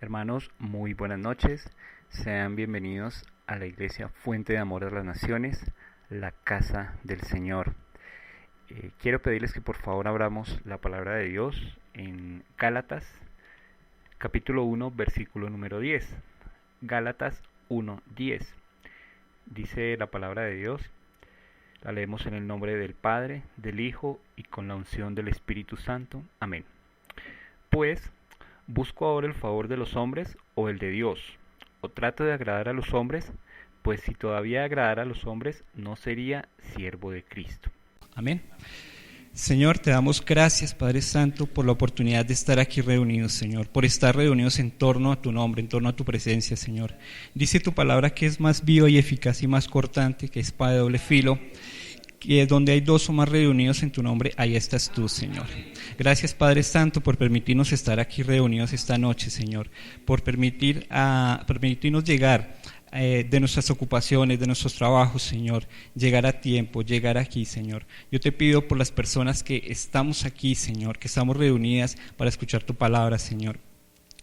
Hermanos, muy buenas noches. Sean bienvenidos a la Iglesia Fuente de Amor de las Naciones, la Casa del Señor. Quiero pedirles que por favor abramos la palabra de Dios en Gálatas, capítulo 1, versículo número 10. Gálatas 1:10. Dice la palabra de Dios, la leemos en el nombre del Padre, del Hijo y con la unción del Espíritu Santo. Amén. Pues, ¿busco ahora el favor de los hombres o el de Dios? ¿O trato de agradar a los hombres? Pues si todavía agradara a los hombres, no sería siervo de Cristo. Amén. Señor, te damos gracias, Padre Santo, por la oportunidad de estar aquí reunidos, Señor, por estar reunidos en torno a tu nombre, en torno a tu presencia, Señor. Dice tu palabra que es más viva y eficaz y más cortante que espada de doble filo, que donde hay dos o más reunidos en tu nombre, ahí estás tú, Señor. Gracias, Padre Santo, por permitirnos estar aquí reunidos esta noche, Señor, por permitirnos llegar de nuestras ocupaciones, de nuestros trabajos, Señor, llegar a tiempo, llegar aquí, Señor. Yo te pido por las personas que estamos aquí, Señor, que estamos reunidas para escuchar tu palabra, Señor.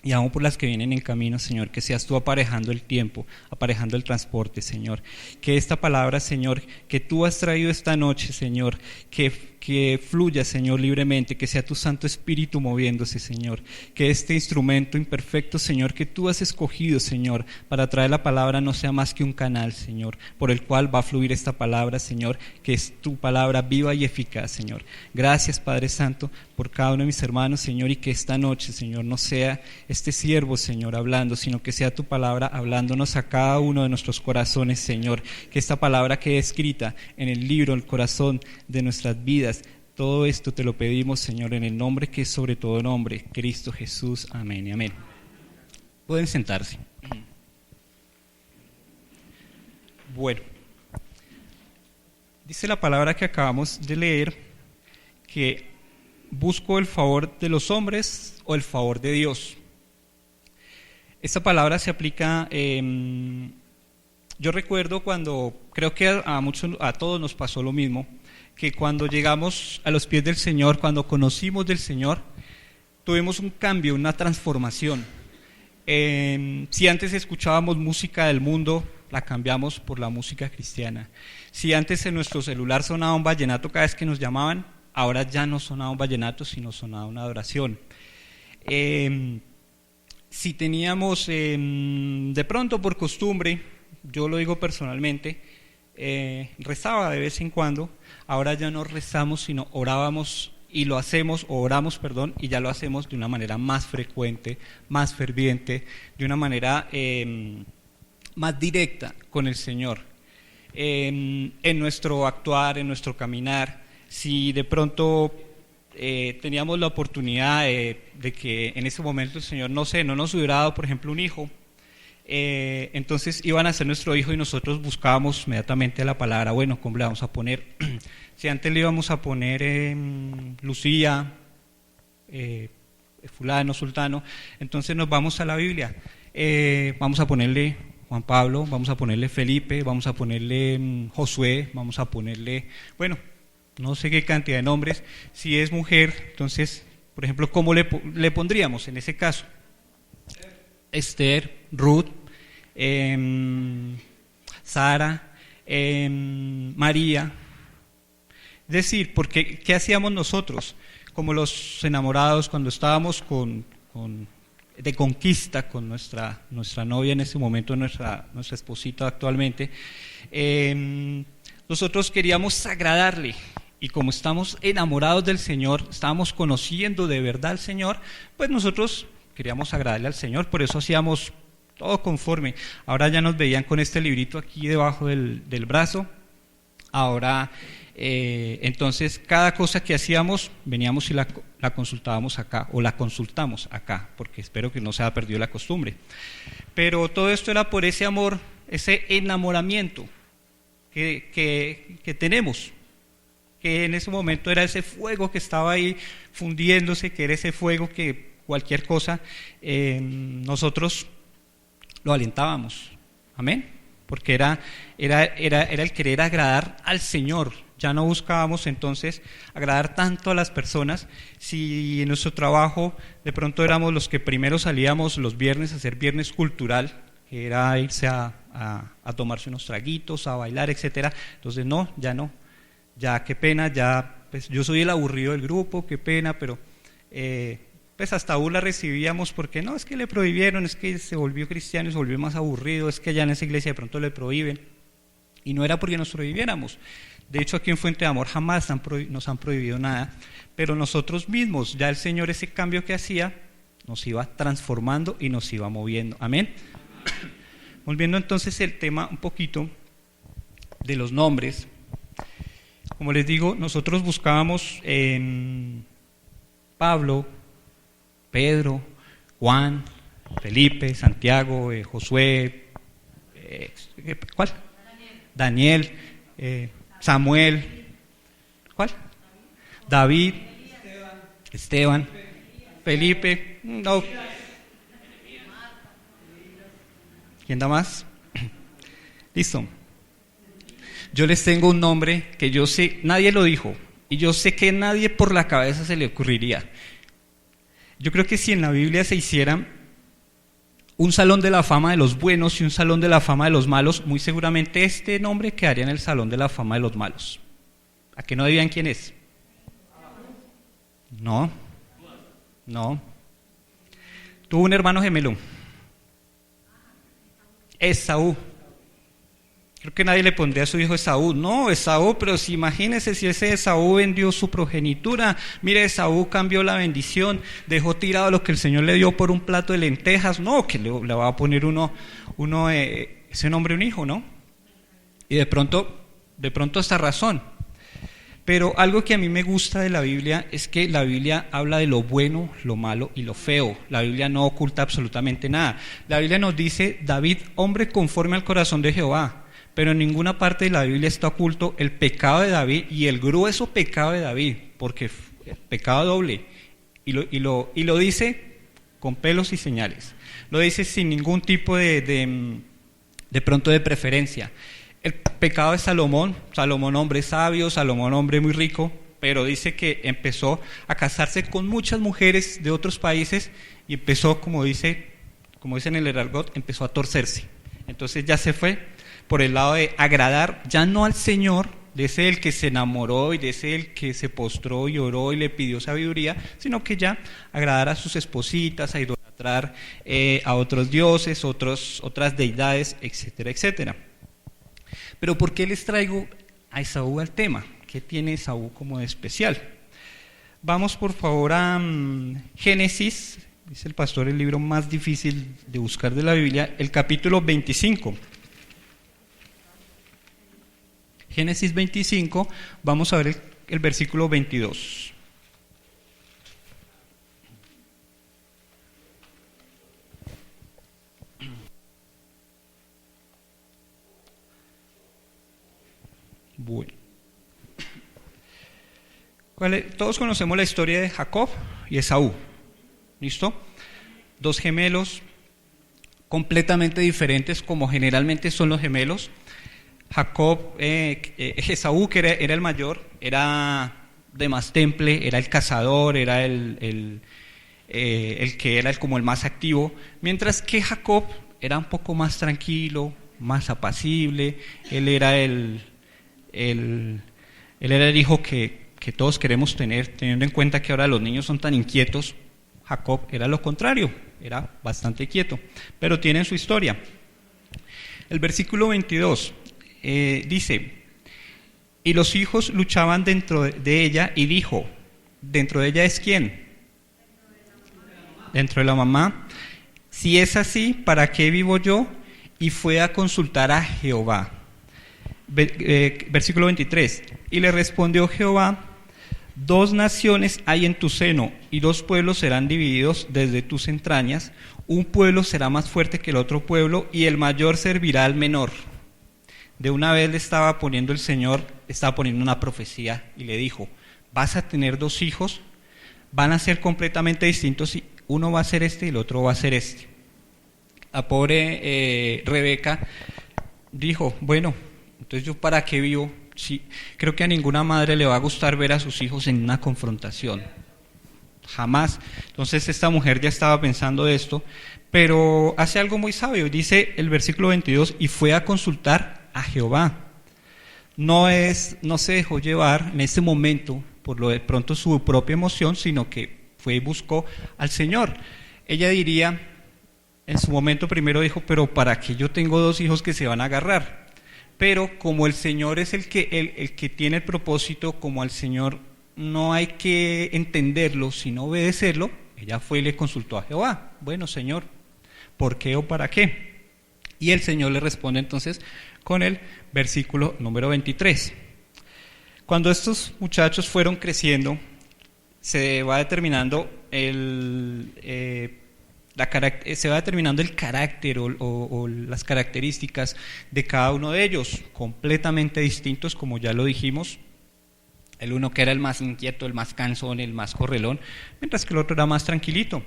Y aún por las que vienen en camino, Señor, que seas tú aparejando el tiempo, aparejando el transporte, Señor. Que esta palabra, Señor, que tú has traído esta noche, Señor, que fluya, Señor, libremente, que sea tu Santo Espíritu moviéndose, Señor. Que este instrumento imperfecto, Señor, que tú has escogido, Señor, para traer la palabra no sea más que un canal, Señor, por el cual va a fluir esta palabra, Señor, que es tu palabra viva y eficaz, Señor. Gracias, Padre Santo, por cada uno de mis hermanos, Señor, y que esta noche, Señor, no sea este siervo, Señor, hablando, sino que sea tu palabra hablándonos a cada uno de nuestros corazones, Señor. Que esta palabra quede escrita en el libro, en el corazón de nuestras vidas. Todo esto te lo pedimos, Señor, en el nombre que es sobre todo nombre, Cristo Jesús. Amén y amén. Pueden sentarse. Bueno, dice la palabra que acabamos de leer que busco el favor de los hombres o el favor de Dios. Esta palabra se aplica, yo recuerdo cuando, creo que a todos nos pasó lo mismo, que cuando llegamos a los pies del Señor, cuando conocimos del Señor, tuvimos un cambio, una transformación. Si antes escuchábamos música del mundo, la cambiamos por la música cristiana. Si antes en nuestro celular sonaba un vallenato cada vez que nos llamaban, ahora ya no sonaba un vallenato, sino sonaba una adoración. Si teníamos de pronto por costumbre, yo lo digo personalmente, rezaba de vez en cuando, ahora ya no rezamos, sino orábamos y lo hacemos, o oramos, perdón, y ya lo hacemos de una manera más frecuente, más ferviente, de una manera más directa con el Señor. En nuestro actuar, en nuestro caminar, si de pronto teníamos la oportunidad de que en ese momento el Señor, no nos hubiera dado, por ejemplo, un hijo, entonces iban a ser nuestro hijo y nosotros buscábamos inmediatamente la palabra, bueno, ¿cómo le vamos a poner? Si antes le íbamos a poner Lucía, fulano, sultano, entonces nos vamos a la Biblia, vamos a ponerle Juan Pablo, vamos a ponerle Felipe, vamos a ponerle Josué, vamos a ponerle, bueno, no sé qué cantidad de nombres. Si es mujer, entonces, por ejemplo, ¿cómo le pondríamos en ese caso? Esther, Ruth, Sara, María. Es decir, porque ¿qué hacíamos nosotros? Como los enamorados, cuando estábamos de conquista con nuestra novia en ese momento, nuestra esposita actualmente, nosotros queríamos agradarle. Y como estamos enamorados del Señor, estábamos conociendo de verdad al Señor, pues nosotros queríamos agradarle al Señor, por eso hacíamos todo conforme. Ahora ya nos veían con este librito aquí debajo del brazo. Ahora, entonces, cada cosa que hacíamos, veníamos y la consultábamos acá, o la consultamos acá, porque espero que no se haya perdido la costumbre. Pero todo esto era por ese amor, ese enamoramiento que tenemos, que en ese momento era ese fuego que estaba ahí fundiéndose, que era ese fuego que cualquier cosa nosotros lo alentábamos, amén, porque era el querer agradar al Señor, Ya no buscábamos entonces agradar tanto a las personas. Si en nuestro trabajo de pronto éramos los que primero salíamos los viernes a hacer viernes cultural, que era irse a tomarse unos traguitos, a bailar, etcétera. Entonces no, ya qué pena, ya pues yo soy el aburrido del grupo, qué pena, pero pues hasta burla recibíamos porque no, es que le prohibieron, es que se volvió cristiano y se volvió más aburrido, es que allá en esa iglesia de pronto le prohíben. Y no era porque nos prohibiéramos. De hecho, aquí en Fuente de Amor jamás nos han prohibido nada, pero nosotros mismos, ya el Señor ese cambio que hacía, nos iba transformando y nos iba moviendo. Amén. Volviendo entonces el tema un poquito de los nombres. Como les digo, nosotros buscábamos en Pablo, Pedro, Juan, Felipe, Santiago, Josué, ¿cuál? Daniel, Samuel, ¿cuál? David, Esteban, Felipe, no. ¿Quién da más? Listo. Yo les tengo un nombre que yo sé, nadie lo dijo, y yo sé que nadie por la cabeza se le ocurriría. Yo creo que si en la Biblia se hiciera un salón de la fama de los buenos y un salón de la fama de los malos, muy seguramente este nombre quedaría en el salón de la fama de los malos. ¿A qué no dirían quién es? No. Tuvo un hermano gemelo, Esaú. Creo que nadie le pondría a su hijo Esaú. No, Esaú, pero si imagínense si ese Esaú vendió su progenitura. Mire, Esaú cambió la bendición, dejó tirado lo que el Señor le dio por un plato de lentejas. No, que le va a poner uno ese nombre a un hijo, ¿no? Y de pronto está razón. Pero algo que a mí me gusta de la Biblia es que la Biblia habla de lo bueno, lo malo y lo feo. La Biblia no oculta absolutamente nada. La Biblia nos dice, David, hombre conforme al corazón de Jehová. Pero en ninguna parte de la Biblia está oculto el pecado de David y el grueso pecado de David, porque pecado doble. Y lo dice con pelos y señales. Lo dice sin ningún tipo de pronto de preferencia. El pecado de Salomón hombre sabio, Salomón hombre muy rico, pero dice que empezó a casarse con muchas mujeres de otros países y empezó, como dice en el argot, empezó a torcerse. Entonces ya se fue por el lado de agradar, ya no al Señor, de ese el que se enamoró y de ese el que se postró y oró y le pidió sabiduría, sino que ya agradar a sus espositas, a idolatrar a otros dioses, otras deidades, etcétera, etcétera. Pero ¿por qué les traigo a Esaú al tema? ¿Qué tiene Esaú como de especial? Vamos por favor a Génesis, dice el pastor, el libro más difícil de buscar de la Biblia, el capítulo 25. Génesis 25, vamos a ver el versículo 22. Bueno. Todos conocemos la historia de Jacob y Esaú. ¿Listo? Dos gemelos completamente diferentes, como generalmente son los gemelos. Esaú, que era el mayor, era de más temple, era el cazador, era el que era como el más activo, mientras que Jacob era un poco más tranquilo, más apacible. Él era el hijo que todos queremos tener, teniendo en cuenta que ahora los niños son tan inquietos. Jacob era lo contrario, era bastante quieto, pero tienen su historia. El versículo 22 dice: y los hijos luchaban dentro de ella, y dijo, ¿dentro de ella es quién? Dentro de la mamá. Si es así, ¿para qué vivo yo? Y fue a consultar a Jehová. Versículo 23, y le respondió Jehová: 2 naciones hay en tu seno, y 2 pueblos serán divididos desde tus entrañas. Un pueblo será más fuerte que el otro pueblo, y el mayor servirá al menor. De una vez le estaba poniendo el Señor, estaba poniendo una profecía, y le dijo: vas a tener 2 hijos, van a ser completamente distintos, y uno va a ser este y el otro va a ser este. La pobre Rebeca dijo: bueno, entonces yo para qué vivo, sí, creo que a ninguna madre le va a gustar ver a sus hijos en una confrontación. Jamás. Entonces esta mujer ya estaba pensando esto, pero hace algo muy sabio. Dice el versículo 22, y fue a consultar a Jehová. No se dejó llevar en ese momento por lo de pronto su propia emoción, sino que fue y buscó al Señor. Ella diría, en su momento primero dijo, pero ¿para qué yo tengo dos hijos que se van a agarrar? Pero como el Señor es el que tiene el propósito, como al Señor no hay que entenderlo, sino obedecerlo, ella fue y le consultó a Jehová. Bueno, Señor, ¿por qué o para qué? Y el Señor le responde entonces con el versículo número 23. Cuando estos muchachos fueron creciendo, se va determinando el carácter o las características de cada uno de ellos, completamente distintos, como ya lo dijimos. El uno que era el más inquieto, el más cansón, el más correlón, mientras que el otro era más tranquilito.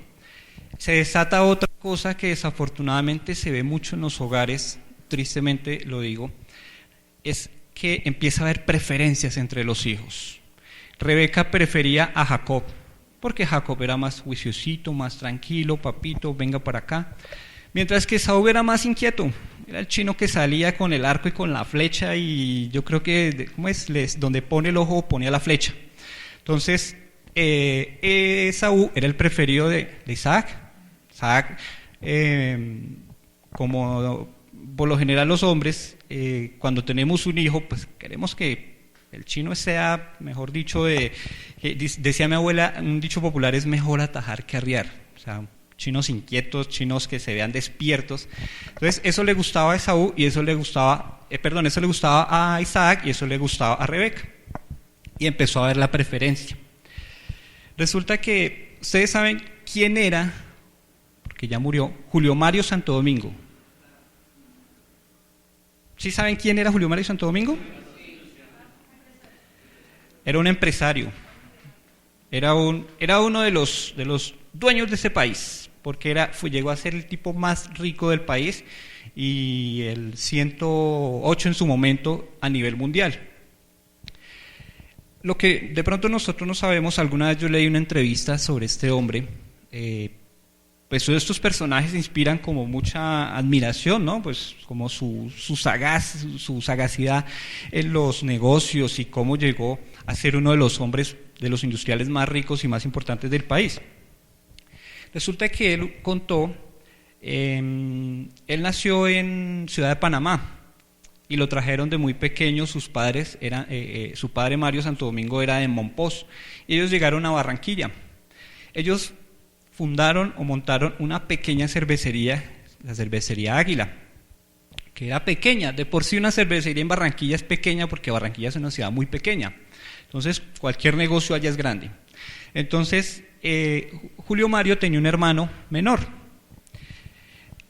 Se desata otra cosa que desafortunadamente se ve mucho en los hogares, tristemente lo digo, es que empieza a haber preferencias entre los hijos. Rebeca prefería a Jacob, porque Jacob era más juiciosito, más tranquilo, papito, venga para acá, mientras que Esaú era más inquieto, era el chino que salía con el arco y con la flecha, y yo creo que, donde pone el ojo ponía la flecha. Entonces, Esaú era el preferido de Isaac. Isaac, como por lo general los hombres, cuando tenemos un hijo, pues queremos que el chino sea, mejor dicho, decía mi abuela, un dicho popular, es mejor atajar que arriar. O sea, chinos inquietos, chinos que se vean despiertos. Entonces, eso le gustaba a Esaú y eso le gustaba a Isaac y eso le gustaba a Rebeca. Y empezó a haber la preferencia. Resulta que ustedes saben quién era, porque ya murió, Julio Mario Santo Domingo. ¿Sí saben quién era Julio Mario Santo Domingo? Era un empresario. Era uno de los dueños de ese país, porque llegó a ser el tipo más rico del país y el 108 en su momento a nivel mundial. Lo que de pronto nosotros no sabemos, alguna vez yo leí una entrevista sobre este hombre, pues estos personajes inspiran como mucha admiración, ¿no? Pues como su sagacidad en los negocios y cómo llegó a ser uno de los hombres, de los industriales más ricos y más importantes del país. Resulta que él contó, él nació en Ciudad de Panamá y lo trajeron de muy pequeño, sus padres su padre Mario Santo Domingo era de Monpós y ellos llegaron a Barranquilla. Ellos fundaron o montaron una pequeña cervecería, la cervecería Águila, que era pequeña. De por sí una cervecería en Barranquilla es pequeña porque Barranquilla es una ciudad muy pequeña. Entonces cualquier negocio allá es grande. Entonces Julio Mario tenía un hermano menor.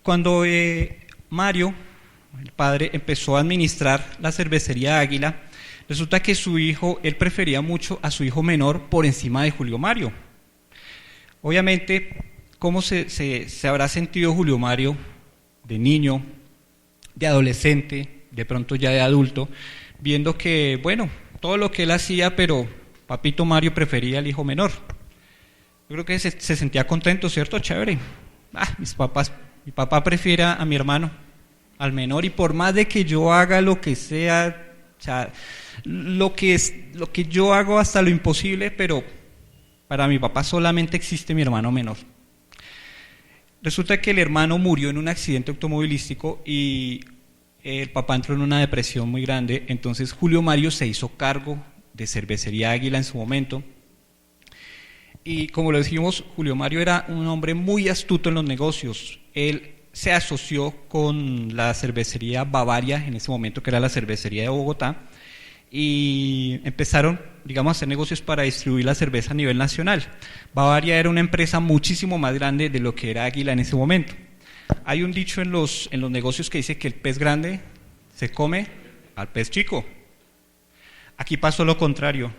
Cuando Mario, el padre, empezó a administrar la cervecería Águila, resulta que él prefería mucho a su hijo menor por encima de Julio Mario. Obviamente, ¿cómo se habrá sentido Julio Mario de niño, de adolescente, de pronto ya de adulto, viendo que, bueno, todo lo que él hacía, pero papito Mario prefería al hijo menor? Yo creo que se sentía contento, ¿cierto? Chévere. Mi papá prefiere a mi hermano, al menor, y por más de que yo haga lo que sea, o sea, lo que yo hago hasta lo imposible, pero para mi papá solamente existe mi hermano menor. Resulta que el hermano murió en un accidente automovilístico y el papá entró en una depresión muy grande. Entonces Julio Mario se hizo cargo de Cervecería Águila en su momento. Y como lo dijimos, Julio Mario era un hombre muy astuto en los negocios. Él se asoció con la cervecería Bavaria, en ese momento, que era la cervecería de Bogotá, y empezaron, digamos, a hacer negocios para distribuir la cerveza a nivel nacional. Bavaria era una empresa muchísimo más grande de lo que era Águila en ese momento. Hay un dicho en los negocios que dice que el pez grande se come al pez chico. Aquí pasó lo contrario,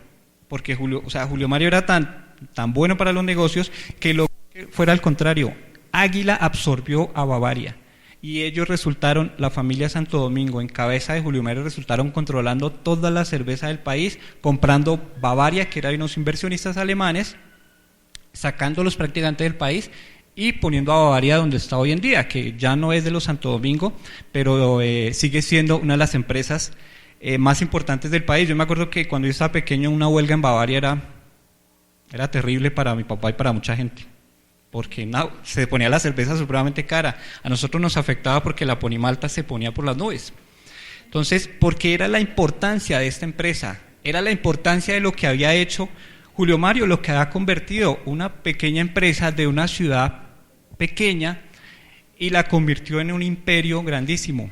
porque Julio Mario era tan bueno para los negocios que fuera al contrario. Águila absorbió a Bavaria y ellos resultaron, la familia Santo Domingo, en cabeza de Julio Mario, resultaron controlando toda la cerveza del país, comprando Bavaria, que eran unos inversionistas alemanes, sacándolos prácticamente del país y poniendo a Bavaria donde está hoy en día, que ya no es de los Santo Domingo, pero sigue siendo una de las empresas más importantes del país. Yo me acuerdo que cuando yo estaba pequeño, una huelga en Bavaria era terrible para mi papá y para mucha gente, porque se ponía la cerveza supremamente cara. A nosotros nos afectaba porque la Ponimalta se ponía por las nubes. Entonces, porque era la importancia de esta empresa, era la importancia de lo que había hecho Julio Mario, lo que había convertido una pequeña empresa de una ciudad pequeña y la convirtió en un imperio grandísimo.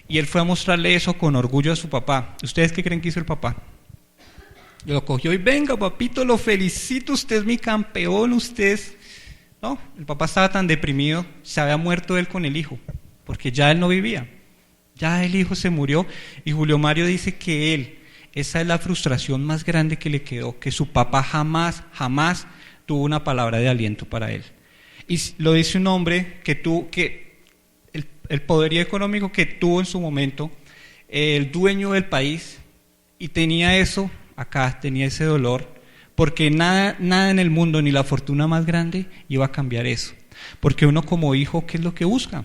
Y él fue a mostrarle eso con orgullo a su papá. ¿Ustedes qué creen que hizo el papá? Lo cogió y venga, papito, lo felicito, usted es mi campeón, usted... No, el papá estaba tan deprimido, se había muerto él con el hijo, porque ya él no vivía. Ya el hijo se murió y Julio Mario dice que esa es la frustración más grande que le quedó, que su papá jamás tuvo una palabra de aliento para él. Y lo dice un hombre que el poderío económico que tuvo en su momento, el dueño del país, y tenía eso acá, tenía ese dolor, porque nada en el mundo, ni la fortuna más grande, iba a cambiar eso. Porque uno como hijo, ¿qué es lo que busca?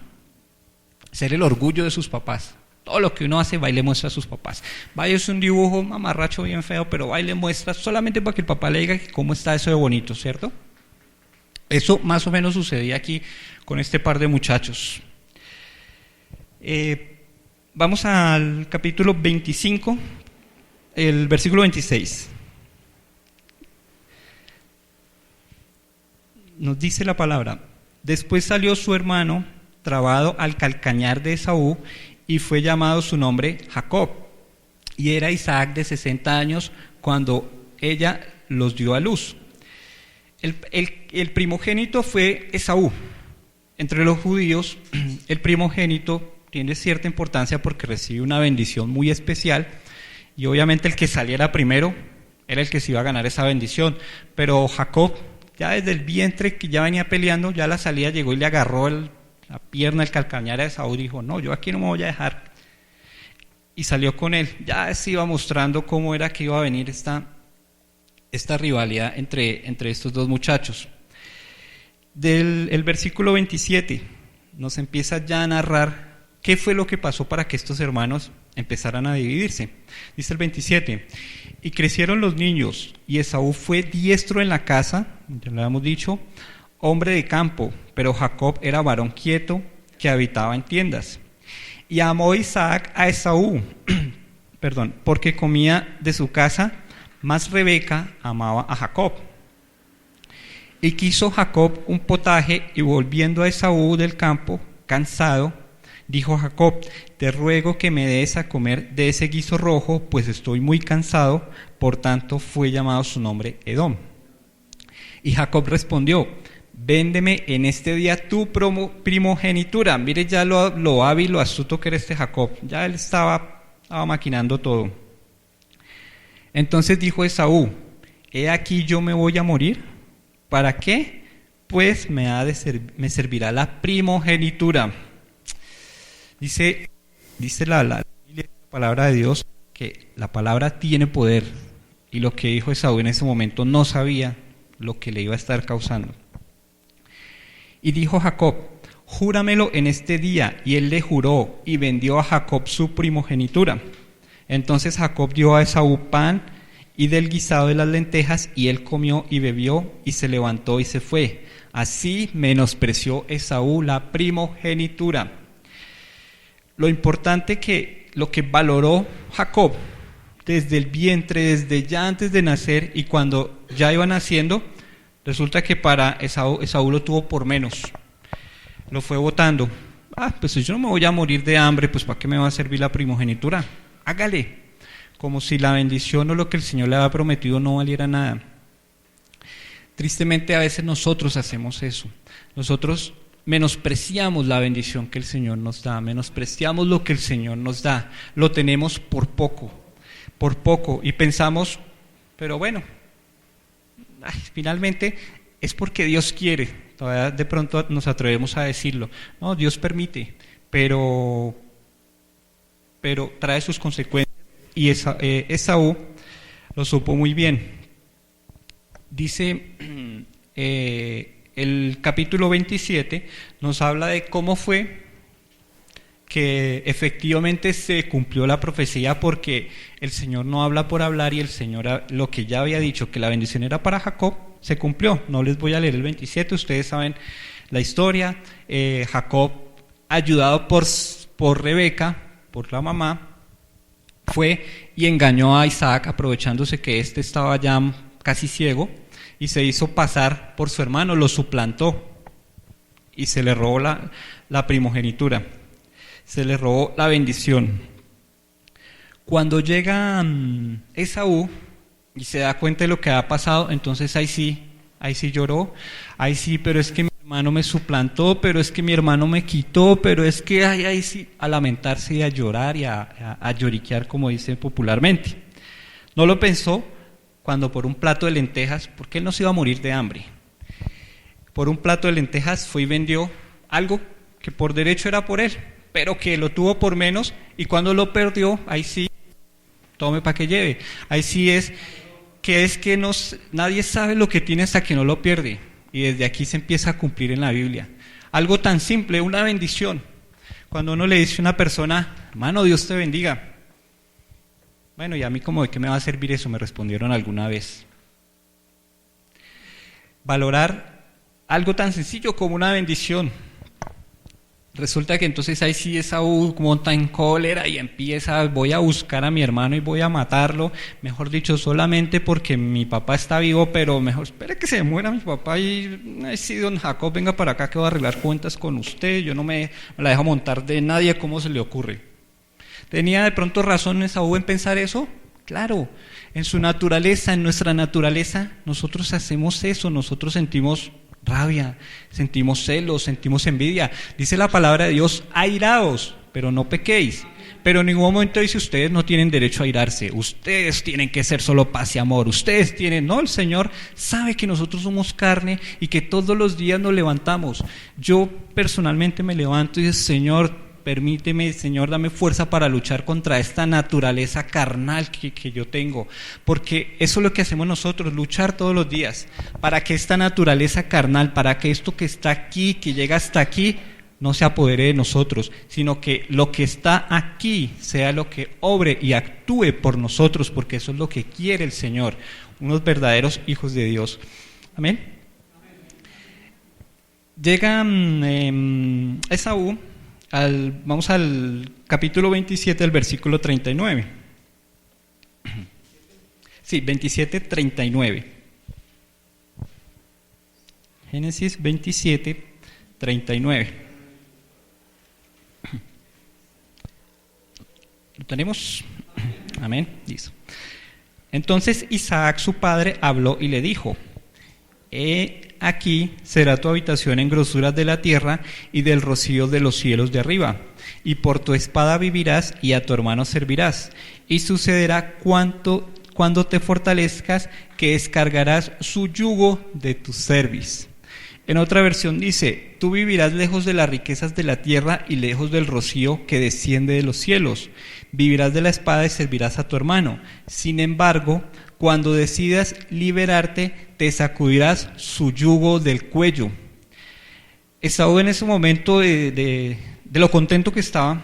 Ser el orgullo de sus papás. Todo lo que uno hace, va y le muestra a sus papás. Vaya, es un dibujo mamarracho bien feo, pero va y le muestra solamente para que el papá le diga cómo está eso de bonito, ¿cierto? Eso más o menos sucedía aquí con este par de muchachos. Vamos al capítulo 25, el versículo 26. Nos dice la palabra: después salió su hermano trabado al calcañar de Esaú y fue llamado su nombre Jacob. Y era Isaac de 60 años cuando ella los dio a luz. El primogénito fue Esaú. Entre los judíos, el primogénito tiene cierta importancia porque recibe una bendición muy especial, y obviamente el que saliera primero era el que se iba a ganar esa bendición. Pero Jacob, ya desde el vientre que ya venía peleando, ya a la salida llegó y le agarró la pierna, el calcañar a Esaú, y dijo: no, yo aquí no me voy a dejar. Y salió con él. Ya se iba mostrando cómo era que iba a venir esta rivalidad entre estos dos muchachos. El versículo 27 nos empieza ya a narrar qué fue lo que pasó para que estos hermanos empezaran a dividirse. Dice el 27: y crecieron los niños, y Esaú fue diestro en la casa, ya lo habíamos dicho, hombre de campo, pero Jacob era varón quieto, que habitaba en tiendas. Y amó Isaac a Esaú, porque comía de su casa, mas Rebeca amaba a Jacob. Y quiso Jacob un potaje, y volviendo a Esaú del campo, cansado, dijo Jacob: te ruego que me des a comer de ese guiso rojo, pues estoy muy cansado. Por tanto fue llamado su nombre Edom. Y Jacob respondió: véndeme en este día tu primogenitura. Mire ya lo hábil, lo astuto que era este Jacob. Ya él estaba maquinando todo. Entonces dijo Esaú: he aquí yo me voy a morir. ¿Para qué? Pues me servirá la primogenitura. Dice la palabra de Dios que la palabra tiene poder, y lo que dijo Esaú en ese momento no sabía lo que le iba a estar causando. Y dijo Jacob: júramelo en este día. Y él le juró, y vendió a Jacob su primogenitura. Entonces Jacob dio a Esaú pan y del guisado de las lentejas, y él comió y bebió, y se levantó y se fue. Así menospreció Esaú la primogenitura. Lo importante lo que valoró Jacob desde el vientre, desde ya antes de nacer, y cuando ya iba naciendo, resulta que para Esaú lo tuvo por menos. Lo fue botando. Pues yo no me voy a morir de hambre, pues ¿para qué me va a servir la primogenitura? Hágale. Como si la bendición o lo que el Señor le había prometido no valiera nada. Tristemente a veces nosotros hacemos eso. Nosotros menospreciamos la bendición que el Señor nos da, menospreciamos lo que el Señor nos da, lo tenemos por poco, y pensamos, pero bueno, finalmente es porque Dios quiere. Todavía de pronto nos atrevemos a decirlo. No, Dios permite, pero trae sus consecuencias, y Esaú lo supo muy bien. Dice el capítulo 27, nos habla de cómo fue que efectivamente se cumplió la profecía, porque el Señor no habla por hablar, y el Señor, lo que ya había dicho, que la bendición era para Jacob, se cumplió. No les voy a leer el 27, ustedes saben la historia. Jacob, ayudado por Rebeca, por la mamá, fue y engañó a Isaac, aprovechándose que éste estaba ya casi ciego, y se hizo pasar por su hermano, lo suplantó y se le robó la primogenitura, se le robó la bendición. Cuando llega Esaú y se da cuenta de lo que ha pasado, entonces ahí sí lloró, ahí sí, pero es que mi hermano me suplantó, pero es que mi hermano me quitó, pero es que ahí sí, a lamentarse y a llorar y a lloriquear, como dicen popularmente. No lo pensó cuando por un plato de lentejas, porque él no se iba a morir de hambre, por un plato de lentejas fue y vendió algo que por derecho era por él, pero que lo tuvo por menos, y cuando lo perdió, ahí sí, tome para que lleve. Ahí sí es que nadie sabe lo que tiene hasta que no lo pierde, y desde aquí se empieza a cumplir en la Biblia. Algo tan simple, una bendición. Cuando uno le dice a una persona, hermano, Dios te bendiga. Bueno, ¿y a mí cómo de qué me va a servir eso?, me respondieron alguna vez. Valorar algo tan sencillo como una bendición. Resulta que entonces ahí sí Esaú monta en cólera y empieza, voy a buscar a mi hermano y voy a matarlo, mejor dicho, solamente porque mi papá está vivo, pero mejor espere que se muera mi papá, y sí, don Jacob, venga para acá que voy a arreglar cuentas con usted, yo no me la dejo montar de nadie, ¿cómo se le ocurre? ¿Tenía de pronto razón Esaú en pensar eso? Claro, en su naturaleza, en nuestra naturaleza, nosotros hacemos eso, nosotros sentimos rabia, sentimos celos, sentimos envidia. Dice la palabra de Dios, airaos, pero no pequéis. Pero en ningún momento dice, ustedes no tienen derecho a airarse, ustedes tienen que ser solo paz y amor, ustedes tienen, no, el Señor sabe que nosotros somos carne y que todos los días nos levantamos. Yo personalmente me levanto y digo, Señor, permíteme, Señor, dame fuerza para luchar contra esta naturaleza carnal que yo tengo, porque eso es lo que hacemos nosotros, luchar todos los días, para que esta naturaleza carnal, para que esto que está aquí, que llega hasta aquí, no se apodere de nosotros, sino que lo que está aquí sea lo que obre y actúe por nosotros, porque eso es lo que quiere el Señor, unos verdaderos hijos de Dios. Amén. Llega Esaú. Vamos al capítulo 27, el versículo 39. Sí, 27, 39. Génesis 27, 39. ¿Lo tenemos? Amén. Listo. Entonces Isaac, su padre, habló y le dijo, aquí será tu habitación en grosuras de la tierra y del rocío de los cielos de arriba, y por tu espada vivirás y a tu hermano servirás, y sucederá cuando te fortalezcas que descargarás su yugo de tu cerviz. En otra versión dice, tú vivirás lejos de las riquezas de la tierra y lejos del rocío que desciende de los cielos, vivirás de la espada y servirás a tu hermano. Sin embargo, cuando decidas liberarte, te sacudirás su yugo del cuello. Esaú en ese momento de lo contento que estaba,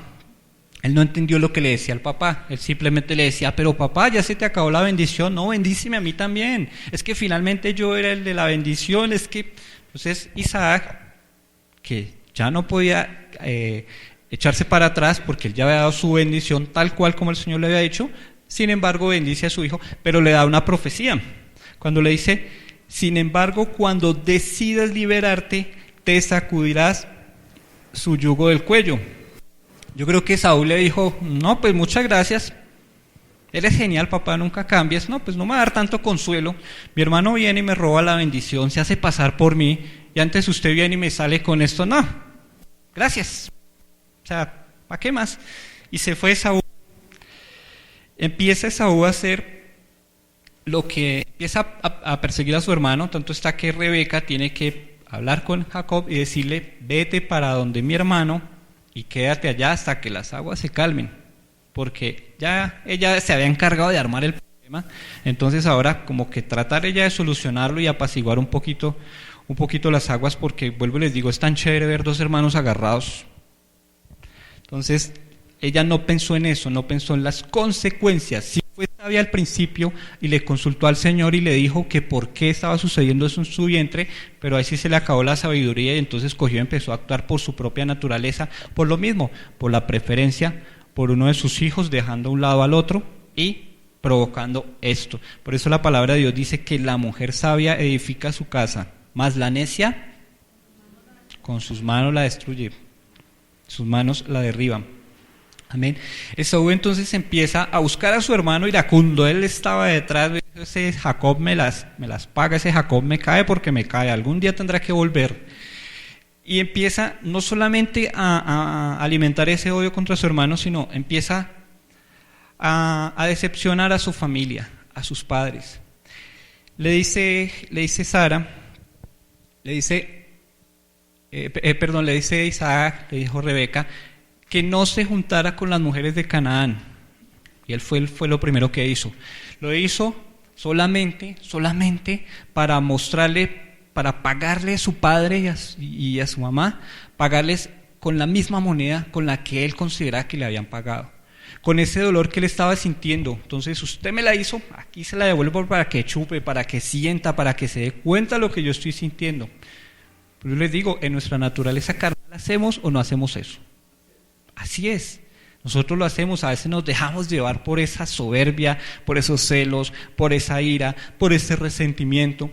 él no entendió lo que le decía al papá. Él simplemente le decía, pero papá, ya se te acabó la bendición. No, bendíceme a mí también. Es que finalmente yo era el de la bendición. Entonces Isaac, que ya no podía echarse para atrás porque él ya había dado su bendición tal cual como el Señor le había dicho, sin embargo bendice a su hijo, pero le da una profecía. Cuando le dice, sin embargo, cuando decidas liberarte, te sacudirás su yugo del cuello. Yo creo que Saúl le dijo, no, pues muchas gracias, eres genial papá, nunca cambias, no, pues no me va a dar tanto consuelo, mi hermano viene y me roba la bendición, se hace pasar por mí, y antes usted viene y me sale con esto, no, gracias, o sea, ¿para qué más? Y se fue Saúl. Empieza Esaú a hacer lo que empieza a perseguir a su hermano, tanto está que Rebeca tiene que hablar con Jacob y decirle, vete para donde mi hermano y quédate allá hasta que las aguas se calmen, porque ya ella se había encargado de armar el problema, entonces ahora como que tratar ella de solucionarlo y apaciguar un poquito las aguas, porque vuelvo y les digo, es tan chévere ver dos hermanos agarrados. Entonces ella no pensó en eso, no pensó en las consecuencias. Sí fue sabia al principio y le consultó al Señor y le dijo que por qué estaba sucediendo eso en su vientre, pero ahí sí se le acabó la sabiduría y entonces cogió y empezó a actuar por su propia naturaleza, por lo mismo, por la preferencia por uno de sus hijos, dejando a un lado al otro y provocando esto. Por eso la palabra de Dios dice que la mujer sabia edifica su casa, mas la necia con sus manos la destruye, sus manos la derriban. Amén. Esaú entonces empieza a buscar a su hermano iracundo. Él estaba detrás, ese Jacob me las paga, ese Jacob me cae porque me cae, algún día tendrá que volver. Y empieza no solamente a alimentar ese odio contra su hermano, sino empieza a decepcionar a su familia, a sus padres. Le dice Sara, le dice Isaac, le dijo Rebeca, que no se juntara con las mujeres de Canaán. Y él fue lo primero que hizo. Lo hizo solamente para mostrarle, para pagarle a su padre y a su mamá, pagarles con la misma moneda con la que él consideraba que le habían pagado. Con ese dolor que él estaba sintiendo. Entonces, usted me la hizo, aquí se la devuelvo para que chupe, para que sienta, para que se dé cuenta de lo que yo estoy sintiendo. Pero yo les digo, en nuestra naturaleza carnal, ¿hacemos o no hacemos eso? Así es, nosotros lo hacemos, a veces nos dejamos llevar por esa soberbia, por esos celos, por esa ira, por ese resentimiento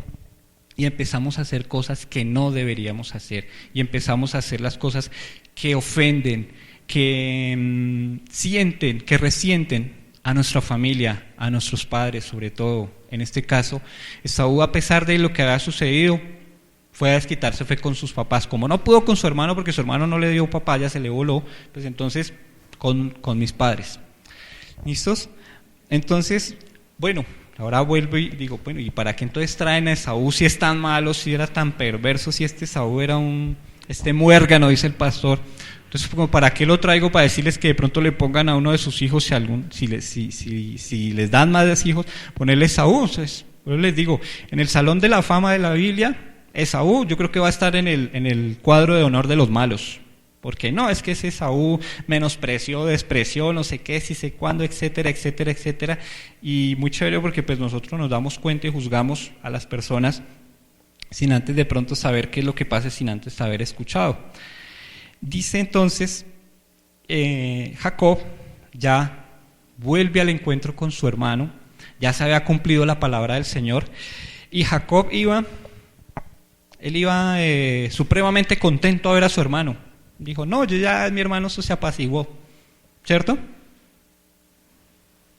y empezamos a hacer cosas que no deberíamos hacer y empezamos a hacer las cosas que ofenden, que sienten, que resienten a nuestra familia, a nuestros padres sobre todo. En este caso, Esaú, a pesar de lo que había sucedido, fue a desquitarse, fue con sus papás. Como no pudo con su hermano, porque su hermano no le dio papaya, se le voló, pues entonces con mis padres. ¿Listos? Entonces, bueno, ahora vuelvo y digo, bueno, ¿y para qué entonces traen a Esaú si es tan malo, si era tan perverso, si este Esaú era este muérgano, dice el pastor? Entonces, como ¿para qué lo traigo? Para decirles que de pronto le pongan a uno de sus hijos, si les dan más hijos, ponerle Esaú. Entonces, yo les digo, en el Salón de la Fama de la Biblia, Esaú yo creo que va a estar en el cuadro de honor de los malos, porque no, es que ese Esaú menospreció, despreció, no sé qué, si sé cuándo, etcétera, etcétera, etcétera, y muy chévere porque pues nosotros nos damos cuenta y juzgamos a las personas sin antes de pronto saber qué es lo que pasa, sin antes haber escuchado. Dice entonces, Jacob ya vuelve al encuentro con su hermano, ya se había cumplido la palabra del Señor, y Jacob iba supremamente contento a ver a su hermano. Dijo, no, mi hermano se apaciguó, ¿cierto?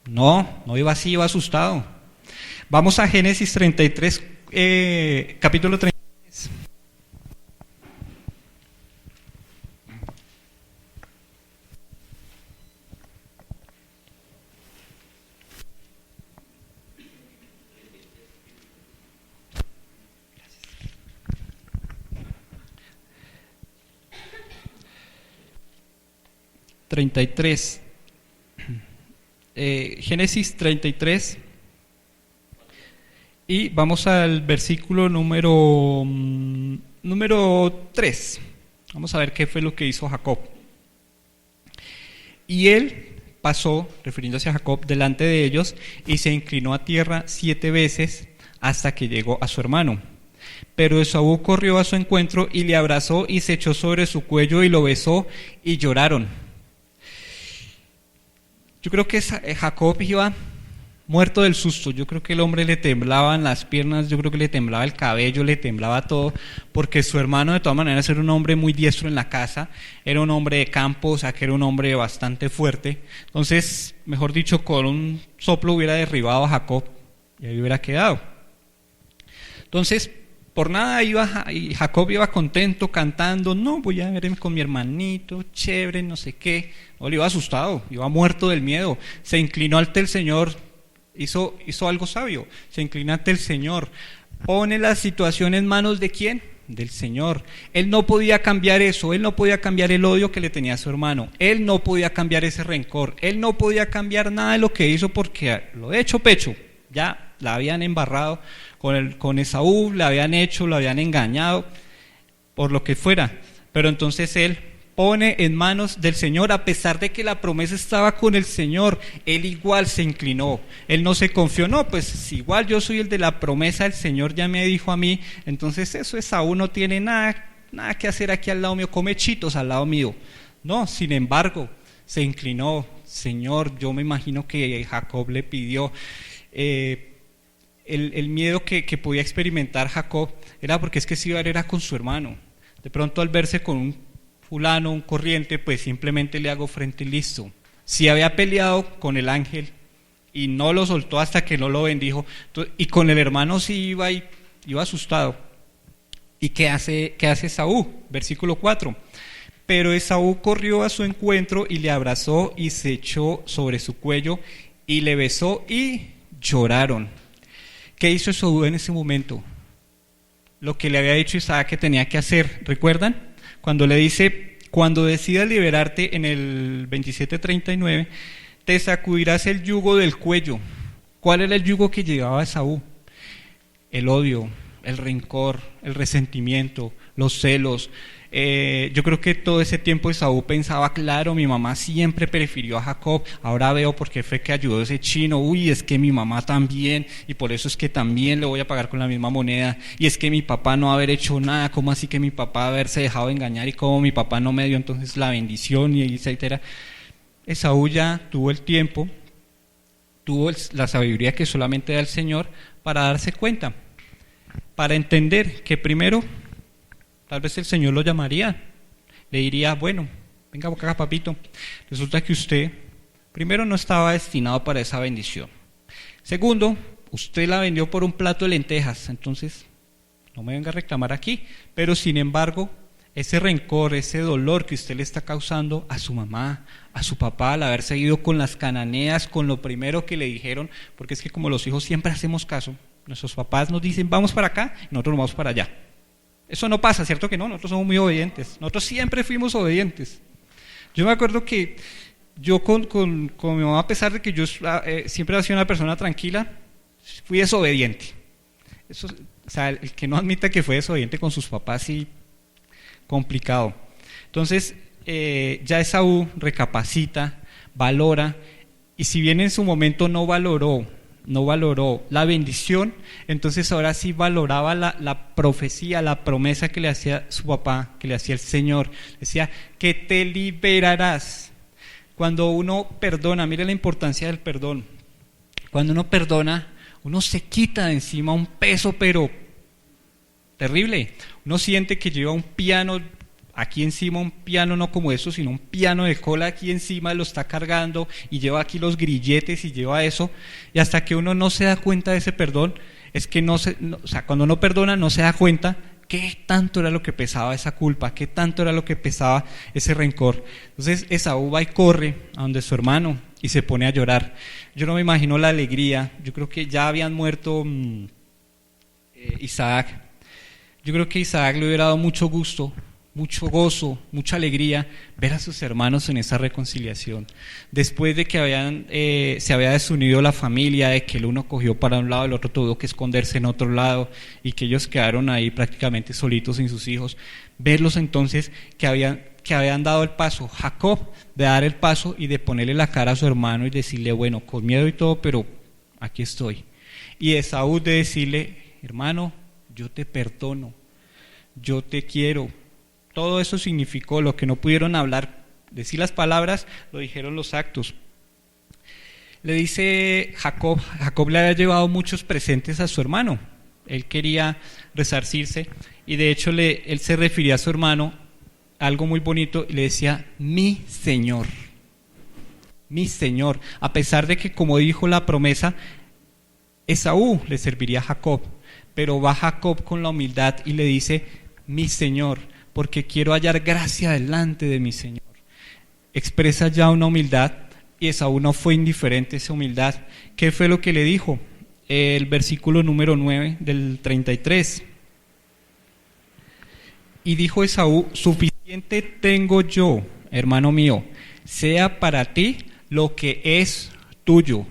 No iba así, iba asustado. Vamos a Génesis 33, capítulo 33. Génesis 33 y vamos al versículo número 3. Vamos a ver qué fue lo que hizo Jacob. Y él pasó, refiriéndose a Jacob, delante de ellos y se inclinó a tierra 7 veces hasta que llegó a su hermano. Pero Esaú corrió a su encuentro y le abrazó y se echó sobre su cuello y lo besó y lloraron. Yo creo que Jacob iba muerto del susto. Yo creo que el hombre le temblaban las piernas, yo creo que le temblaba el cabello, le temblaba todo, porque su hermano de todas maneras era un hombre muy diestro en la casa, era un hombre de campo, o sea que era un hombre bastante fuerte. Entonces, mejor dicho, con un soplo hubiera derribado a Jacob y ahí hubiera quedado. Entonces, por nada Jacob iba contento, cantando, no, voy a verme con mi hermanito, chévere, no sé qué. No, le iba asustado, iba muerto del miedo. Se inclinó ante el Señor, hizo algo sabio, se inclina ante el Señor. Pone la situación en manos ¿de quién? del Señor. Él no podía cambiar eso, él no podía cambiar el odio que le tenía a su hermano, él no podía cambiar ese rencor, él no podía cambiar nada de lo que hizo porque lo he hecho pecho, ya la habían embarrado con Esaú, lo habían engañado, por lo que fuera, pero entonces él pone en manos del Señor, a pesar de que la promesa estaba con el Señor, él igual se inclinó, él no se confió, no, pues si igual yo soy el de la promesa, el Señor ya me dijo a mí, entonces eso Esaú no tiene nada que hacer aquí al lado mío, come chitos al lado mío, no, sin embargo, se inclinó, Señor, yo me imagino que Jacob le pidió, el miedo que podía experimentar Jacob, era porque es que si iba a ver era con su hermano, de pronto al verse con un fulano, un corriente, pues simplemente le hago frente y listo. Si había peleado con el ángel y no lo soltó hasta que no lo bendijo, y con el hermano sí iba asustado. ¿Y qué hace Esaú? Versículo 4. Pero Esaú corrió a su encuentro y le abrazó y se echó sobre su cuello y le besó y lloraron. ¿Qué hizo Esaú en ese momento? Lo que le había dicho Isaac que tenía que hacer, ¿recuerdan? Cuando le dice, cuando decidas liberarte en el 27:39, te sacudirás el yugo del cuello. ¿Cuál era el yugo que llevaba Esaú? El odio, el rencor, el resentimiento, los celos. Yo creo que todo ese tiempo Esaú pensaba, claro, mi mamá siempre prefirió a Jacob, ahora veo por qué fue que ayudó a ese chino, uy, es que mi mamá también, y por eso es que también le voy a pagar con la misma moneda, y es que mi papá no haber hecho nada, ¿cómo así que mi papá haberse dejado engañar y cómo mi papá no me dio entonces la bendición, y etcétera? Esaú ya tuvo el tiempo, tuvo la sabiduría que solamente da el Señor para darse cuenta, para entender que primero, tal vez el Señor lo llamaría, le diría, bueno, venga acá papito, resulta que usted, primero no estaba destinado para esa bendición, segundo, usted la vendió por un plato de lentejas, entonces no me venga a reclamar aquí, pero sin embargo, ese rencor, ese dolor que usted le está causando a su mamá, a su papá, al haber seguido con las cananeas, con lo primero que le dijeron, porque es que como los hijos siempre hacemos caso, nuestros papás nos dicen vamos para acá, y nosotros nos vamos para allá. Eso no pasa, ¿cierto que no? Nosotros somos muy obedientes, nosotros siempre fuimos obedientes. Yo me acuerdo que yo con mi mamá, a pesar de que yo siempre he sido una persona tranquila, fui desobediente. Eso, o sea, el que no admita que fue desobediente con sus papás, sí, complicado. Entonces, ya Esaú recapacita, valora, y si bien en su momento no valoró la bendición, entonces ahora sí valoraba la profecía, la promesa que le hacía su papá, que le hacía el Señor. Decía, que te liberarás. Cuando uno perdona, mire la importancia del perdón. Cuando uno perdona, uno se quita de encima un peso, pero terrible. Uno siente que lleva un piano aquí encima, un piano no como eso, sino un piano de cola aquí encima, lo está cargando y lleva aquí los grilletes y lleva eso, y hasta que uno no se da cuenta de ese perdón, es que o sea, cuando uno perdona no se da cuenta qué tanto era lo que pesaba esa culpa, qué tanto era lo que pesaba ese rencor. Entonces Esaú va y corre a donde su hermano y se pone a llorar. Yo no me imagino la alegría, yo creo que ya habían muerto Isaac, yo creo que Isaac le hubiera dado mucho gusto, mucho gozo, mucha alegría ver a sus hermanos en esa reconciliación. Después de que se había desunido la familia, de que el uno cogió para un lado, el otro tuvo que esconderse en otro lado y que ellos quedaron ahí prácticamente solitos sin sus hijos, verlos entonces que habían dado el paso, Jacob de dar el paso y de ponerle la cara a su hermano y decirle, bueno, con miedo y todo, pero aquí estoy. Y Esaú de decirle, hermano, yo te perdono, yo te quiero. Todo eso significó lo que no pudieron hablar, decir las palabras, lo dijeron los actos. Le dice Jacob le había llevado muchos presentes a su hermano, él quería resarcirse y de hecho él se refería a su hermano algo muy bonito y le decía, mi Señor, a pesar de que como dijo la promesa, Esaú le serviría a Jacob, pero va Jacob con la humildad y le dice, mi Señor, porque quiero hallar gracia delante de mi Señor. Expresa ya una humildad y Esaú no fue indiferente a esa humildad. ¿Qué fue lo que le dijo? El versículo número 9 del 33. Y dijo Esaú: suficiente tengo yo, hermano mío, sea para ti lo que es tuyo.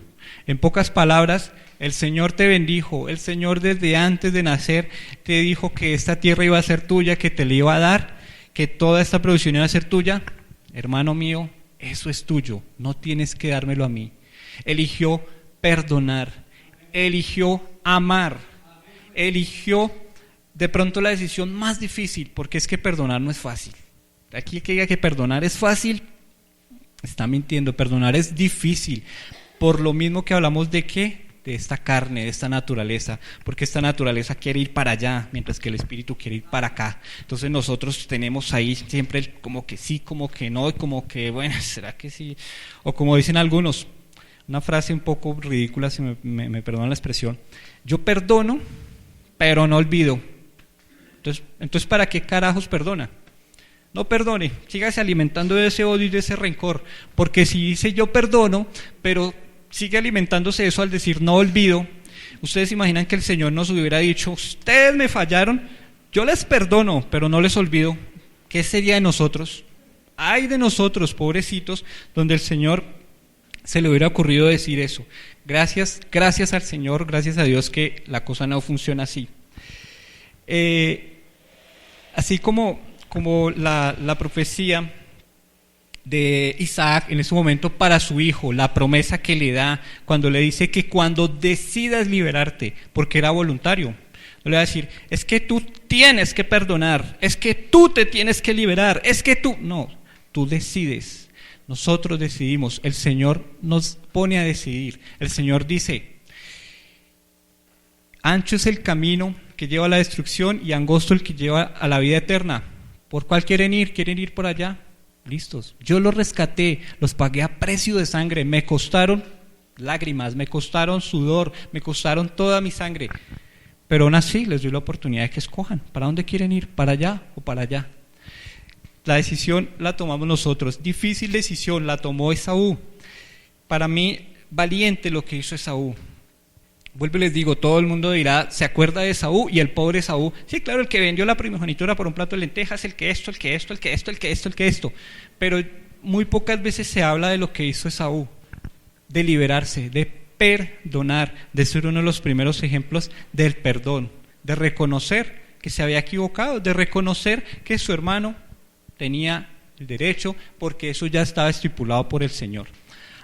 En pocas palabras, el Señor te bendijo, el Señor desde antes de nacer te dijo que esta tierra iba a ser tuya, que te la iba a dar, que toda esta producción iba a ser tuya. Hermano mío, eso es tuyo, no tienes que dármelo a mí. Eligió perdonar, eligió amar, eligió de pronto la decisión más difícil, porque es que perdonar no es fácil. Aquí el que diga que perdonar es fácil, está mintiendo. Perdonar es difícil, por lo mismo que hablamos de qué, de esta carne, de esta naturaleza, porque esta naturaleza quiere ir para allá, mientras que el espíritu quiere ir para acá. Entonces nosotros tenemos ahí siempre como que sí, como que no, y como que bueno, ¿será que sí? O como dicen algunos, una frase un poco ridícula, si me perdonan la expresión: yo perdono, pero no olvido. Entonces ¿para qué carajos perdona? No perdone, sígase alimentando de ese odio y de ese rencor, porque si dice yo perdono, pero sigue alimentándose de eso al decir no olvido, ustedes imaginan que el Señor nos hubiera dicho: ustedes me fallaron, yo les perdono, pero no les olvido. ¿Qué sería de nosotros? Ay de nosotros, pobrecitos, donde el Señor se le hubiera ocurrido decir eso. Gracias al Señor, gracias a Dios que la cosa no funciona así. Así como la profecía de Isaac en ese momento para su hijo, la promesa que le da cuando le dice que cuando decidas liberarte, porque era voluntario, no le va a decir: es que tú tienes que perdonar, es que tú te tienes que liberar, es que tú, no, tú decides, nosotros decidimos, el Señor nos pone a decidir. El Señor dice: ancho es el camino que lleva a la destrucción y angosto el que lleva a la vida eterna. ¿Por cuál quieren ir? ¿Quieren ir por allá? Listos. Yo los rescaté, los pagué a precio de sangre, me costaron lágrimas, me costaron sudor, me costaron toda mi sangre. Pero aún así les doy la oportunidad de que escojan. ¿Para dónde quieren ir? ¿Para allá o para allá? La decisión la tomamos nosotros. Difícil decisión, la tomó Esaú. Para mí, valiente lo que hizo Esaú. Vuelvo y les digo, todo el mundo dirá, ¿se acuerda de Esaú? Y el pobre Esaú, sí, claro, el que vendió la primogenitura por un plato de lentejas, el que esto. Pero muy pocas veces se habla de lo que hizo Esaú, de liberarse, de perdonar, de ser uno de los primeros ejemplos del perdón, de reconocer que se había equivocado, de reconocer que su hermano tenía el derecho, porque eso ya estaba estipulado por el Señor.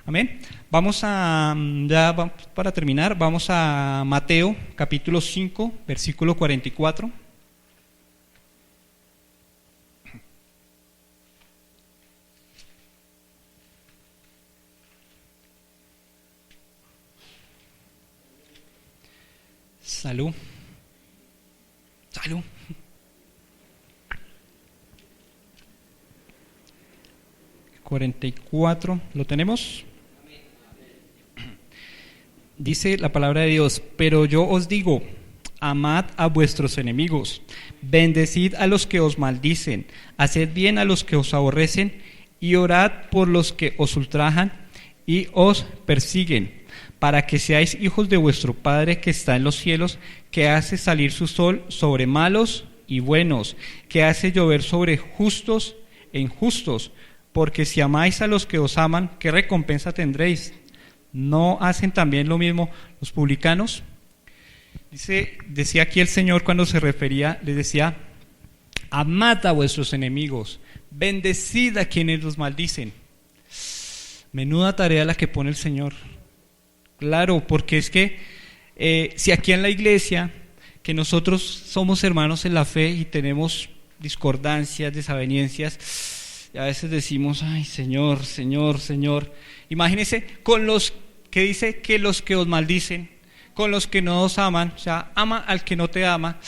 Amén. Para terminar, vamos a Mateo capítulo 5, versículo 44. Salud. 44, ¿lo tenemos? Dice la palabra de Dios: pero yo os digo, amad a vuestros enemigos, bendecid a los que os maldicen, haced bien a los que os aborrecen, y orad por los que os ultrajan y os persiguen, para que seáis hijos de vuestro Padre que está en los cielos, que hace salir su sol sobre malos y buenos, que hace llover sobre justos e injustos. Porque si amáis a los que os aman, ¿qué recompensa tendréis? ¿No hacen también lo mismo los publicanos? Decía aquí el Señor cuando se refería, les decía: amad a vuestros enemigos, bendecid a quienes los maldicen. Menuda tarea la que pone el Señor. Claro, porque es que si aquí en la iglesia, que nosotros somos hermanos en la fe y tenemos discordancias, desavenencias, y a veces decimos: ay, Señor. Imagínense con los que dice que los que os maldicen, con los que no os aman, o sea, ama al que no te ama.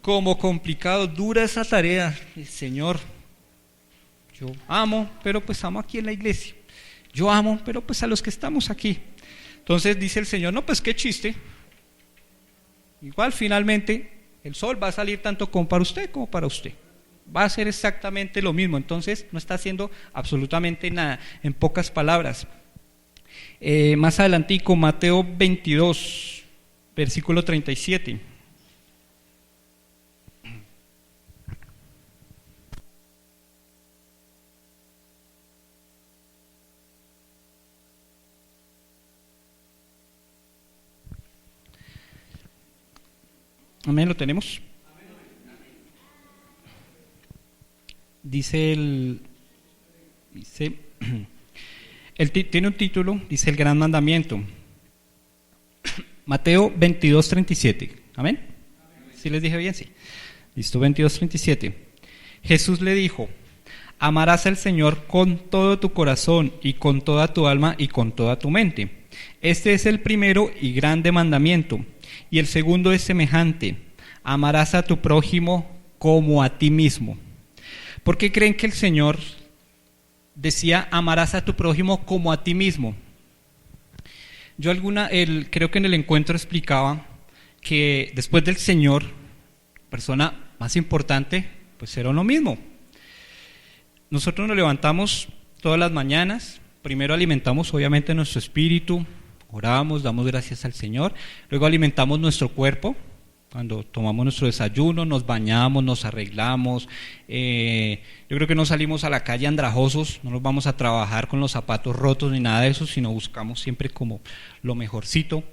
Como complicado, dura esa tarea. Señor, yo amo, pero pues amo aquí en la iglesia. Yo amo, pero pues a los que estamos aquí. Entonces dice el Señor: no, pues qué chiste. Igual finalmente el sol va a salir tanto como para usted como para usted. Va a ser exactamente lo mismo. Entonces no está haciendo absolutamente nada. En pocas palabras, más adelantico, Mateo 22, versículo 37. Amén, ¿lo tenemos? Dice tiene un título, dice el gran mandamiento. Mateo 22:37. Amén. ¿Sí les dije bien? Sí. Listo, 22:37. Jesús le dijo: amarás al Señor con todo tu corazón y con toda tu alma y con toda tu mente. Este es el primero y grande mandamiento. Y el segundo es semejante: amarás a tu prójimo como a ti mismo. ¿Por qué creen que el Señor decía amarás a tu prójimo como a ti mismo? Yo creo que en el encuentro explicaba que después del Señor, persona más importante, pues era uno mismo. Nosotros nos levantamos todas las mañanas, primero alimentamos obviamente nuestro espíritu, oramos, damos gracias al Señor, luego alimentamos nuestro cuerpo, cuando tomamos nuestro desayuno, nos bañamos, nos arreglamos, yo creo que no salimos a la calle andrajosos, no nos vamos a trabajar con los zapatos rotos ni nada de eso, sino buscamos siempre como lo mejorcito.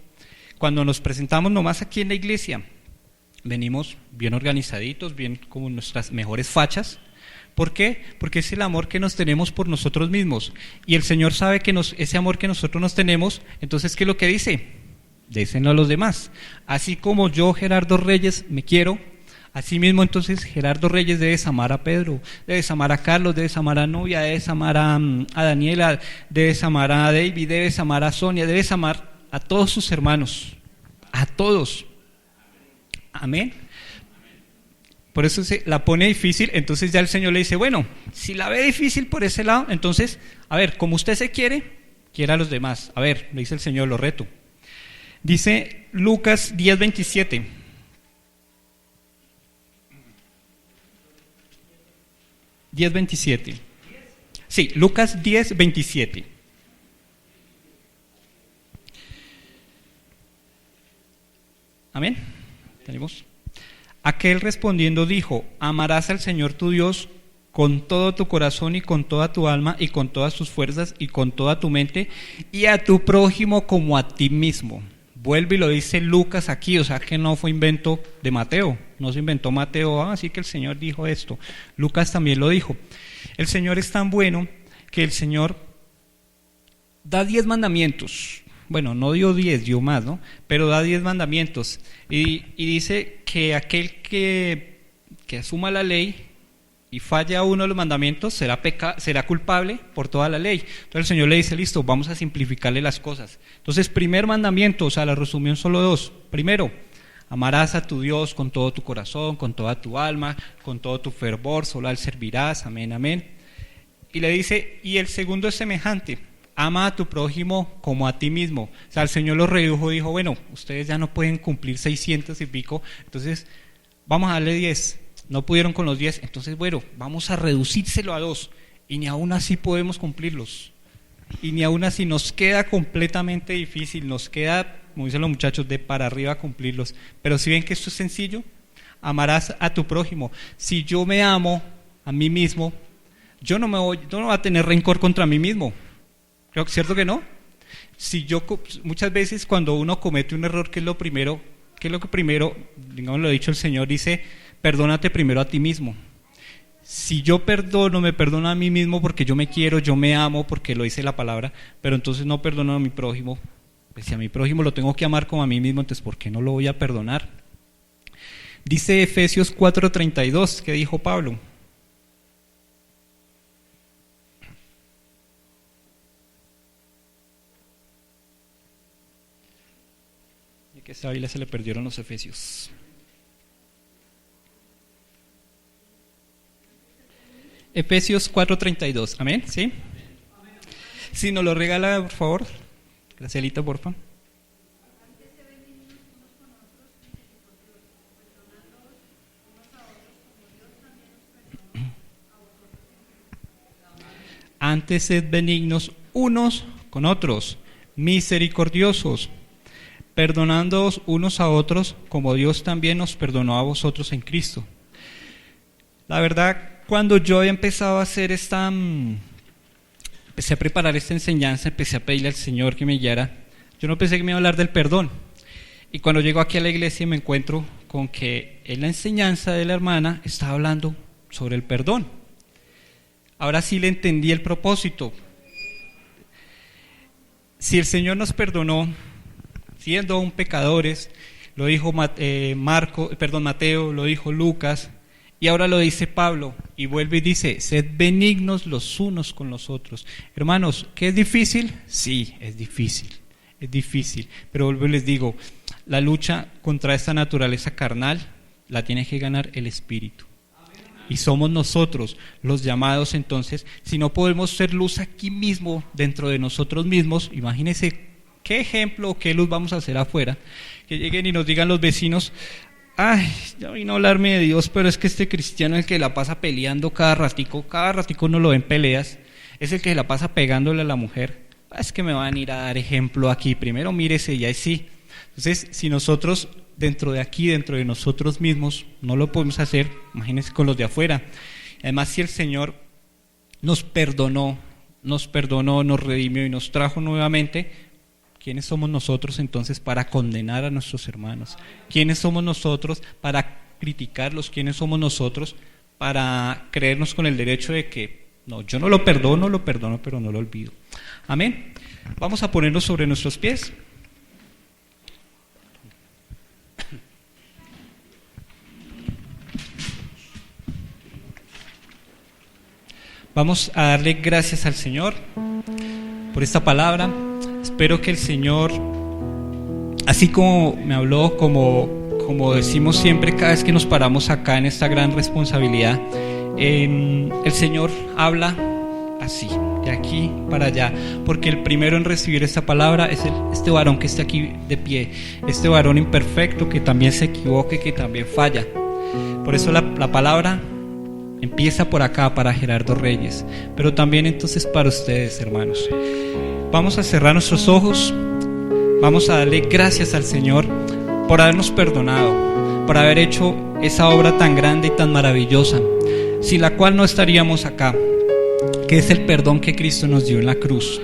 Cuando nos presentamos nomás aquí en la iglesia, venimos bien organizaditos, bien como nuestras mejores fachas. ¿Por qué? Porque es el amor que nos tenemos por nosotros mismos, y el Señor sabe que ese amor que nosotros nos tenemos, entonces ¿qué es lo que dice? Désenlo a los demás. Así como yo, Gerardo Reyes, me quiero, así mismo entonces Gerardo Reyes debes amar a Pedro, debes amar a Carlos, debes amar a Novia, debes amar a Daniela, debes amar a David, debes amar a Sonia, debes amar a todos sus hermanos, a todos. Amén. Por eso se la pone difícil, entonces ya el Señor le dice, bueno, si la ve difícil por ese lado, entonces, a ver, como usted se quiere, quiera a los demás. A ver, le dice el Señor, lo reto. Dice Lucas 10:27. Sí, Lucas 10:27. Amén. ¿Tenemos? Aquel respondiendo dijo: amarás al Señor tu Dios con todo tu corazón y con toda tu alma y con todas tus fuerzas y con toda tu mente, y a tu prójimo como a ti mismo. Vuelve y lo dice Lucas aquí, o sea que no fue invento de Mateo, no se inventó Mateo, así que el Señor dijo esto. Lucas también lo dijo. El Señor es tan bueno que el Señor da 10 mandamientos. Bueno, no dio 10, dio más, ¿no? Pero da 10 mandamientos. Y dice que aquel que asuma la ley y falla uno de los mandamientos será culpable por toda la ley. Entonces el Señor le dice, listo, vamos a simplificarle las cosas. Entonces, primer mandamiento, o sea, la resumió en solo 2. Primero, amarás a tu Dios con todo tu corazón, con toda tu alma, con todo tu fervor, solo a Él servirás, amén, amén. Y le dice, y el segundo es semejante: ama a tu prójimo como a ti mismo. O sea, el Señor los redujo y dijo, bueno, ustedes ya no pueden cumplir 600 y pico, entonces vamos a darle 10. No pudieron con los 10, entonces bueno, vamos a reducírselo a 2. Y ni aún así podemos cumplirlos. Y ni aún así nos queda completamente difícil, nos queda, como dicen los muchachos, de para arriba cumplirlos. Pero si ven que esto es sencillo, amarás a tu prójimo. Si yo me amo a mí mismo, yo no voy a tener rencor contra mí mismo. ¿Cierto que no? Si yo, muchas veces cuando uno comete un error, ¿qué es lo que primero, digamos, lo ha dicho el Señor, dice, perdónate primero a ti mismo. Si yo me perdono a mí mismo porque yo me quiero, yo me amo, porque lo dice la palabra, pero entonces no perdono a mi prójimo, pues si a mi prójimo lo tengo que amar como a mí mismo, entonces ¿por qué no lo voy a perdonar? Dice Efesios 4:32, ¿qué dijo Pablo? Que esta Biblia se le perdieron los Efesios. Efesios 4:32, amén, ¿sí? Si nos lo regala, por favor, Gracielita, por favor. Antes sed benignos unos con otros, misericordiosos, perdonándoos unos a otros, como Dios también nos perdonó a vosotros en Cristo. La verdad, cuando yo empezaba a hacer empecé a preparar esta enseñanza, empecé a pedirle al Señor que me guiara, yo no pensé que me iba a hablar del perdón. Y cuando llego aquí a la iglesia me encuentro con que en la enseñanza de la hermana estaba hablando sobre el perdón. Ahora sí le entendí el propósito. Si el Señor nos perdonó, siendo aún pecadores, lo dijo Mateo, lo dijo Lucas, y ahora lo dice Pablo, y vuelve y dice, sed benignos los unos con los otros. Hermanos, ¿qué es difícil? Sí, es difícil, pero vuelvo y les digo, la lucha contra esta naturaleza carnal la tiene que ganar el Espíritu. Y somos nosotros los llamados entonces, si no podemos ser luz aquí mismo, dentro de nosotros mismos, imagínense qué ejemplo o qué luz vamos a hacer afuera, que lleguen y nos digan los vecinos, ay, ya vino a hablarme de Dios, pero es que este cristiano es el que la pasa peleando cada ratico no lo ven peleas, es el que la pasa pegándole a la mujer, es que me van a ir a dar ejemplo aquí, primero mírese y ahí sí. Entonces, si nosotros dentro de aquí, dentro de nosotros mismos, no lo podemos hacer, imagínense con los de afuera. Además, si el Señor nos perdonó, nos redimió y nos trajo nuevamente, ¿quiénes somos nosotros entonces para condenar a nuestros hermanos? ¿Quiénes somos nosotros para criticarlos? ¿Quiénes somos nosotros para creernos con el derecho de que no, yo no lo perdono, pero no lo olvido? Amén. Vamos a ponernos sobre nuestros pies. Vamos a darle gracias al Señor por esta palabra. Espero que el Señor, así como me habló, como decimos siempre cada vez que nos paramos acá en esta gran responsabilidad, el Señor habla así, de aquí para allá, porque el primero en recibir esta palabra es este varón que está aquí de pie, este varón imperfecto que también se equivoca y que también falla. Por eso la palabra empieza por acá para Gerardo Reyes, pero también entonces para ustedes, hermanos. Vamos a cerrar nuestros ojos, vamos a darle gracias al Señor por habernos perdonado, por haber hecho esa obra tan grande y tan maravillosa, sin la cual no estaríamos acá, que es el perdón que Cristo nos dio en la cruz.